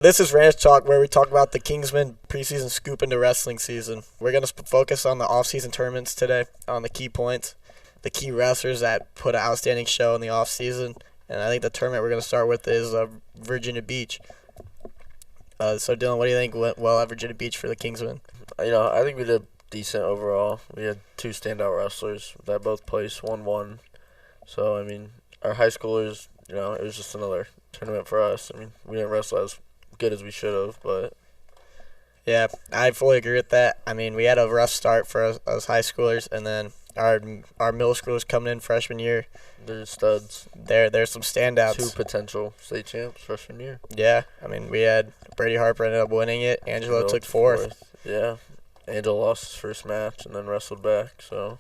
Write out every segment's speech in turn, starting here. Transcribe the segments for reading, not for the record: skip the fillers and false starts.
This is Ranch Talk, where we talk about the Kingsman preseason scoop into wrestling season. We're going to focus on the off-season tournaments today, on the key points, the key wrestlers that put an outstanding show in the off-season. And I think the tournament we're going to start with is Virginia Beach. So, Dylan, what do you think went well at Virginia Beach for the Kingsmen? I think we did decent overall. We had two standout wrestlers that both placed 1-1. So, our high schoolers, it was just another tournament for us. We didn't wrestle as good as we should have, but yeah, I fully agree with that. We had a rough start for us high schoolers, and then our middle schoolers coming in freshman year. they're studs. There's some standouts. Two potential state champs freshman year. Yeah, we had Brady Harper ended up winning it. Angelo took fourth. Yeah, Angelo lost his first match and then wrestled back. So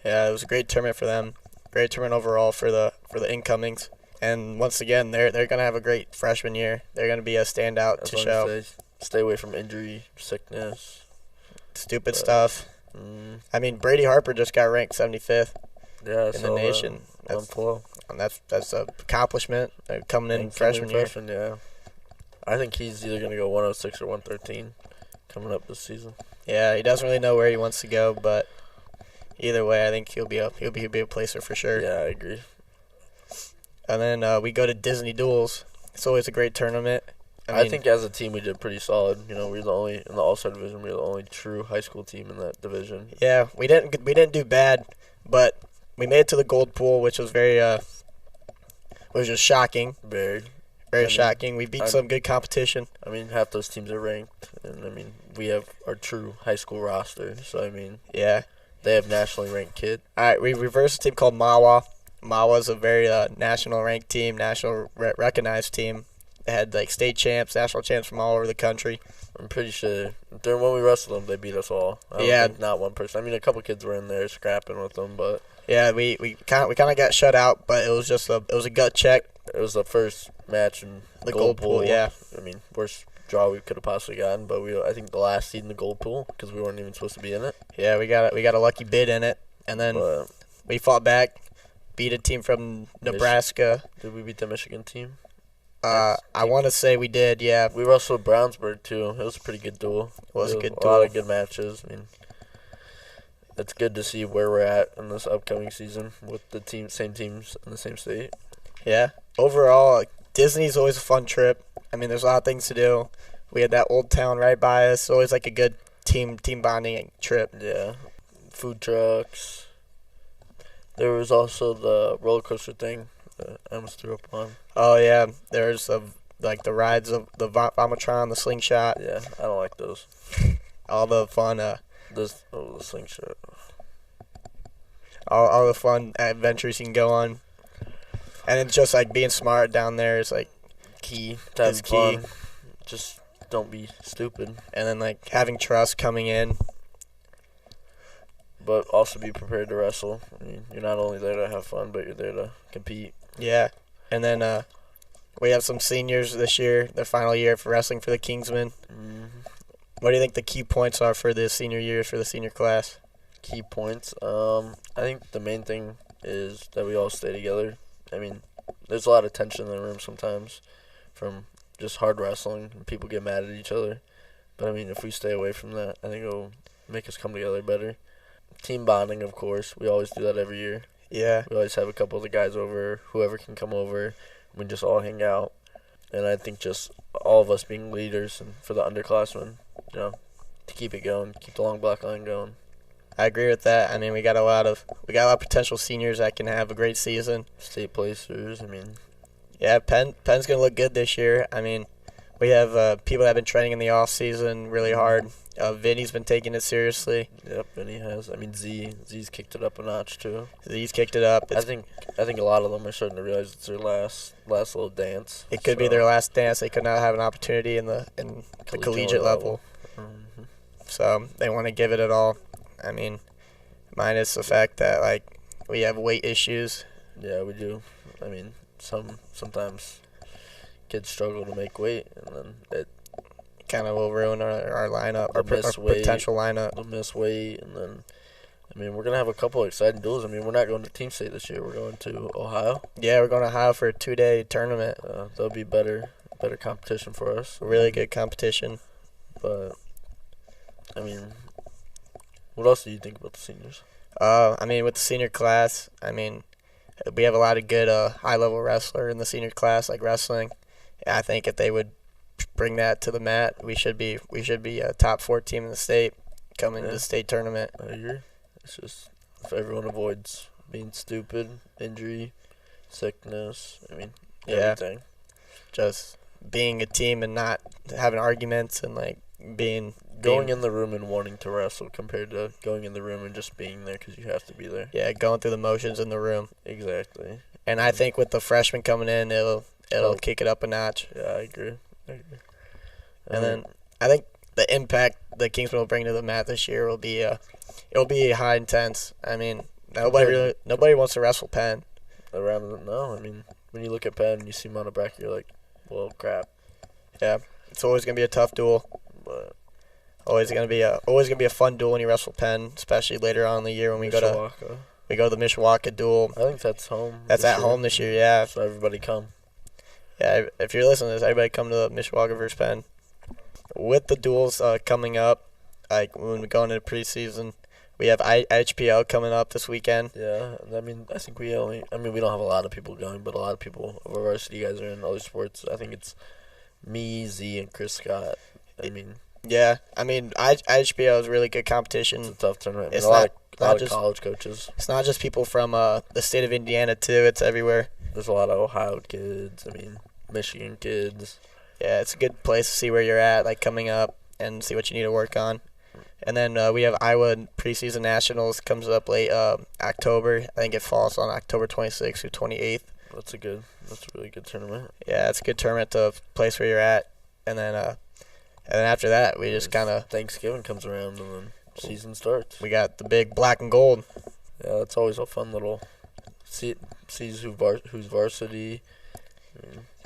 yeah, it was a great tournament for them. Great tournament overall for the incomings. And once again, they're gonna have a great freshman year. They're gonna be a standout to show. Stay away from injury, sickness, stupid stuff. Brady Harper just got ranked 75th in the nation. That's an accomplishment coming in freshman year. Yeah, I think he's either gonna go 106 or 113 coming up this season. Yeah, he doesn't really know where he wants to go, but either way, I think he'll be a placer for sure. Yeah, I agree. And then we go to Disney Duels. It's always a great tournament. I think as a team we did pretty solid. We're the only in the All-Star division. We're the only true high school team in that division. Yeah, we didn't do bad, but we made it to the gold pool, which was was just shocking. Very shocking. We beat some good competition. Half those teams are ranked, and we have our true high school roster. So yeah, they have nationally ranked kid. All right, we reversed a team called Mawa. Mawa's a very national ranked team, national recognized team. They had state champs, national champs from all over the country. I'm pretty sure when we wrestled them, they beat us all. I don't think not one person. A couple kids were in there scrapping with them, but yeah, we kind of got shut out, but it was just a gut check. It was the first match in the gold pool. Yeah, worst draw we could have possibly gotten, but I think the last seed in the gold pool because we weren't even supposed to be in it. Yeah, we got a lucky bid in it, and then we fought back. Beat a team from Nebraska. Did we beat the Michigan team? I want to say we did, yeah. We wrestled Brownsburg, too. It was a pretty good duel. It was a good duel. A lot of good matches. It's good to see where we're at in this upcoming season with the same teams in the same state. Yeah. Overall, Disney's always a fun trip. There's a lot of things to do. We had that old town right by us. Always a good team bonding trip. Yeah. Food trucks. There was also the roller coaster thing that I almost threw up on. Oh, yeah. There's the rides of the Vomitron, the slingshot. Yeah, I don't like those. All the fun. The slingshot. All the fun adventures you can go on. And it's just being smart down there is key. That's key. Fun. Just don't be stupid. And then having trust coming in. But also be prepared to wrestle. You're not only there to have fun, but you're there to compete. Yeah. And then we have some seniors this year, their final year for wrestling for the Kingsmen. Mm-hmm. What do you think the key points are for the senior year, for the senior class? Key points? I think the main thing is that we all stay together. There's a lot of tension in the room sometimes from just hard wrestling and people get mad at each other. But, if we stay away from that, I think it'll make us come together better. Team bonding, of course. We always do that every year. Yeah. We always have a couple of the guys over, whoever can come over. We just all hang out. And I think just all of us being leaders and for the underclassmen, to keep it going, keep the long black line going. I agree with that. We got a lot of potential seniors that can have a great season. State placers. Yeah, Penn's gonna look good this year. We have people that have been training in the off season really hard. Vinny's been taking it seriously. Yep, Vinny has. Z's kicked it up a notch too. Z's kicked it up. I think a lot of them are starting to realize it's their last little dance. It could be their last dance. They could not have an opportunity in the collegiate level. Mm-hmm. So they want to give it at all. Minus the fact that we have weight issues. Yeah, we do. Sometimes kids struggle to make weight, and then it kind of will ruin our lineup, our potential lineup. They'll miss weight, and then we're gonna have a couple of exciting duels. We're not going to team state this year. We're going to Ohio. Yeah, we're going to Ohio for a 2-day tournament. That'll be better. better competition for us. Really good competition. But, I mean, what else do you think about the seniors? I mean, with the senior class, I mean, we have a lot of good high-level wrestler in the senior class, like wrestling. I think if they would bring that to the mat, we should be a top 4 team in the state coming to the state tournament. I agree. It's just if everyone avoids being stupid, injury, sickness, I mean, everything. Just being a team and not having arguments and like going in the room and wanting to wrestle compared to going in the room and just being there because you have to be there. Yeah, going through the motions in the room. Exactly. And I think with the freshmen coming in, it'll kick it up a notch. Yeah, I agree. And then I think the impact the Kingsmen will bring to the mat this year will be it'll be high intense. I mean, nobody wants to wrestle Penn. No, I mean, when you look at Penn and you see them on a bracket, you're like, well, crap. Yeah, it's always gonna be a tough duel, but always gonna be a fun duel when you wrestle Penn, especially later on in the year when we go to the Mishawaka duel. I think that's home. That's at home this year, yeah. So everybody come. Yeah, if you're listening to this, everybody come to the Mishawaka versus Penn. With the duels coming up, like when we go into preseason, we have IHPL coming up this weekend. Yeah, I mean, I think we don't have a lot of people going, but a lot of people of our varsity guys are in other sports. I think it's me, Z, and Chris Scott. I mean, yeah, I mean, IHPL is really good competition. It's a tough tournament. It's a lot of college coaches. It's not just people from the state of Indiana too. It's everywhere. There's a lot of Ohio kids. I mean, Michigan kids. Yeah, it's a good place to see where you're at, like coming up, and see what you need to work on. And then we have Iowa preseason nationals comes up late October. I think it falls on October 26th through 28th. That's a really good tournament. Yeah, it's a good tournament to place where you're at, and then after that we just kind of Thanksgiving comes around and then season starts. We got the big black and gold. Yeah, that's always a fun little sees who's varsity.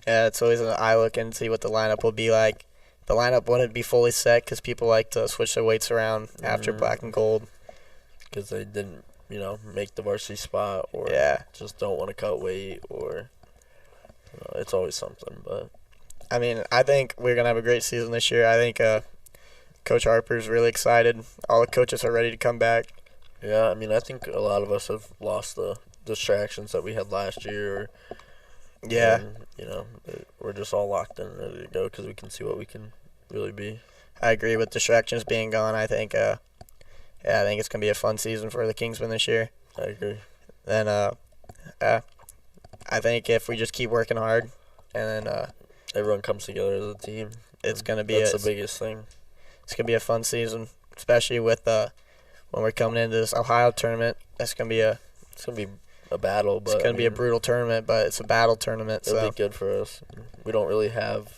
Yeah, it's always an eye look and see what the lineup will be like. The lineup wouldn't be fully set because people like to switch their weights around after black and gold. Because they didn't, make the varsity spot or just don't want to cut weight or it's always something. But I mean, I think we're going to have a great season this year. I think Coach Harper's really excited. All the coaches are ready to come back. Yeah, I mean, I think a lot of us have lost the distractions that we had last year. Yeah. And, we're just all locked in and ready to go because we can see what we can really be. I agree with distractions being gone. I think I think it's going to be a fun season for the Kingsmen this year. I agree. Then I think if we just keep working hard and then everyone comes together as a team, it's going to be the biggest thing. It's going to be a fun season, especially with when we're coming into this Ohio tournament. It's going to be a battle, but it's going to be a brutal tournament, but it's a battle tournament. It'll be good for us. We don't really have.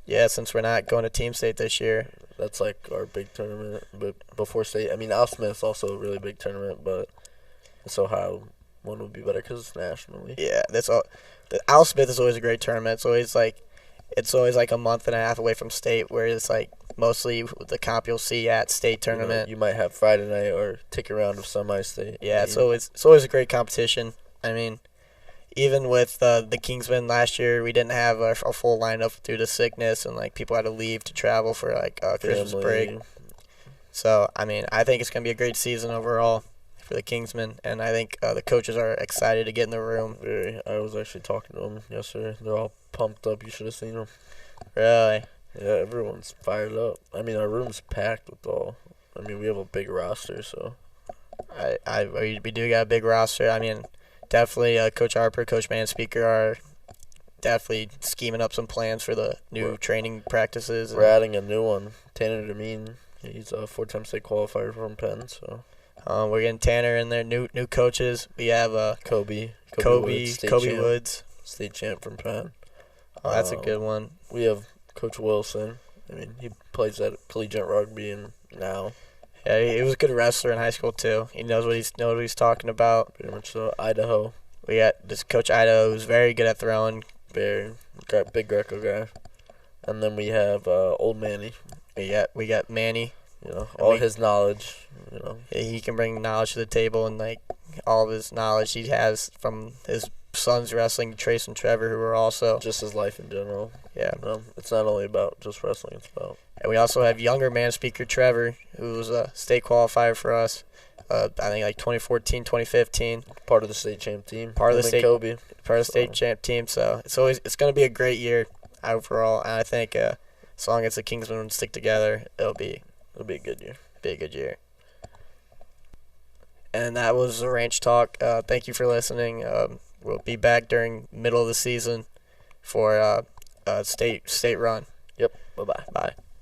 Yeah, since we're not going to team state this year, that's like our big tournament. But before state, Al Smith's also a really big tournament, but this Ohio one would be better because it's nationally. Yeah, that's all. The Al Smith is always a great tournament. It's always like a month and a half away from state, where it's like mostly the comp you'll see at state tournament. You might have Friday night or ticket round of semi-state. Yeah, it's always a great competition. I mean, even with the Kingsmen last year, we didn't have a full lineup due to sickness and like people had to leave to travel for like Christmas break. So I mean, I think it's gonna be a great season overall for the Kingsmen, and I think the coaches are excited to get in the room. I was actually talking to them yesterday. They're all pumped up. You should have seen them. Really? Yeah, everyone's fired up. I mean, our room's packed with all. We have a big roster, so. We do got a big roster. I mean, definitely Coach Harper, Coach Manspeaker are definitely scheming up some plans for the new training practices. We're adding a new one, Tanner Demeen. He's a 4-time state qualifier from Penn, so. We're getting Tanner in there, new coaches. We have Kobe Woods, state champ from Penn. Oh, that's a good one. We have Coach Wilson. He plays at collegiate rugby and now. Yeah, he was a good wrestler in high school too. He knows what he's talking about. Pretty much so. Idaho. We got this Coach Idaho who's very good at throwing. Very big Greco guy. And then we have old Manny. We got Manny. His knowledge. He can bring knowledge to the table, and like all of his knowledge he has from his sons wrestling, Trace and Trevor, who are also. Just his life in general. Yeah. It's not only about just wrestling. It's about. And we also have younger man speaker Trevor, who was a state qualifier for us. I think like 2014, 2015. Part of the state champ team. Part of the state Kobe. Part of the state champ team. So it's going to be a great year overall. And I think as long as the Kingsmen stick together, it'll be a good year. Be a good year. And that was the Ranch Talk. Thank you for listening. We'll be back during middle of the season for state run. Yep. Bye-bye. Bye.